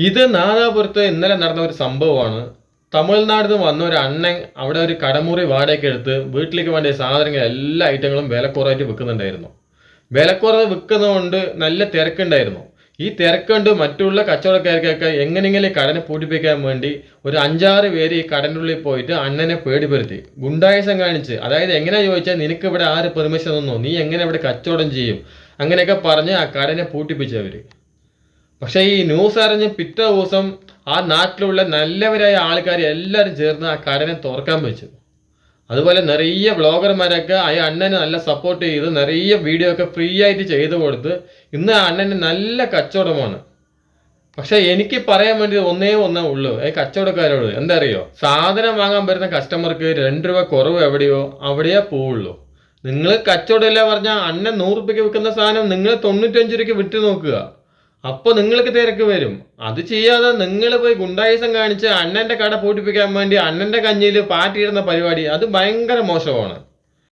ഇത് നാദാപുരത്ത് ഇന്നലെ നടന്ന ഒരു സംഭവമാണ്. തമിഴ്നാട്ടിൽ നിന്ന് വന്ന ഒരു അണ്ണൻ അവിടെ ഒരു കടമുറി വാടകയ്ക്ക് എടുത്ത് വീട്ടിലേക്ക് വേണ്ടിയ സാധനങ്ങൾ എല്ലാ ഐറ്റങ്ങളും വിലക്കുറവായിട്ട് വിൽക്കുന്നുണ്ടായിരുന്നു. വിലക്കുറവ് വിൽക്കുന്നതുകൊണ്ട് നല്ല തിരക്കുണ്ടായിരുന്നു. ഈ തിരക്കുണ്ട് മറ്റുള്ള കച്ചവടക്കാർക്കൊക്കെ എങ്ങനെയെങ്കിലും കടനെ പൂട്ടിപ്പിക്കാൻ വേണ്ടി ഒരു 5-6 പേര് ഈ കടൻ്റെ ഉള്ളിൽ പോയിട്ട് അണ്ണനെ പേടിപ്പെടുത്തി ഗുണ്ടായസം കാണിച്ച്. അതായത് എങ്ങനെയാ ചോദിച്ചാൽ, നിനക്ക് ഇവിടെ ആര് പെർമിഷൻ തന്നോ, നീ എങ്ങനെ ഇവിടെ കച്ചവടം ചെയ്യും, അങ്ങനെയൊക്കെ പറഞ്ഞ് ആ കടനെ പൂട്ടിപ്പിച്ചവര്. പക്ഷെ ഈ ന്യൂസ് അറിഞ്ഞ് പിറ്റേ ദിവസം ആ നാട്ടിലുള്ള നല്ലവരായ ആൾക്കാർ എല്ലാവരും ചേർന്ന് ആ കടനെ തുറക്കാൻ വെച്ചു. അതുപോലെ നിറയെ വ്ളോഗർമാരൊക്കെ ആ അണ്ണനെ നല്ല സപ്പോർട്ട് ചെയ്ത് നിറയെ വീഡിയോ ഒക്കെ ഫ്രീ ആയിട്ട് ചെയ്തു കൊടുത്ത് ഇന്ന് ആ അണ്ണന് നല്ല കച്ചവടമാണ്. പക്ഷെ എനിക്ക് പറയാൻ വേണ്ടി ഒന്നേ ഉള്ളൂ കച്ചവടക്കാരോട്. എന്താ അറിയോ, സാധനം വാങ്ങാൻ വരുന്ന കസ്റ്റമർക്ക് 2 രൂപ കുറവ് എവിടെയോ അവിടെയേ പോവുള്ളൂ. നിങ്ങൾ കച്ചവടമില്ല പറഞ്ഞാൽ അണ്ണൻ 100 രൂപയ്ക്ക് വിൽക്കുന്ന സാധനം നിങ്ങൾ 95 രൂപയ്ക്ക് വിറ്റ് നോക്കുക. അപ്പൊ നിങ്ങൾക്ക് തിരക്ക് വരും. അത് ചെയ്യാതെ നിങ്ങൾ പോയി ഗുണ്ടായിസം കാണിച്ച് അണ്ണന്റെ കട പൂട്ടിപ്പിക്കാൻ വേണ്ടി അണ്ണന്റെ കഞ്ഞിയിൽ പാറ്റിയിടുന്ന പരിപാടി അത് ഭയങ്കര മോശമാണ്.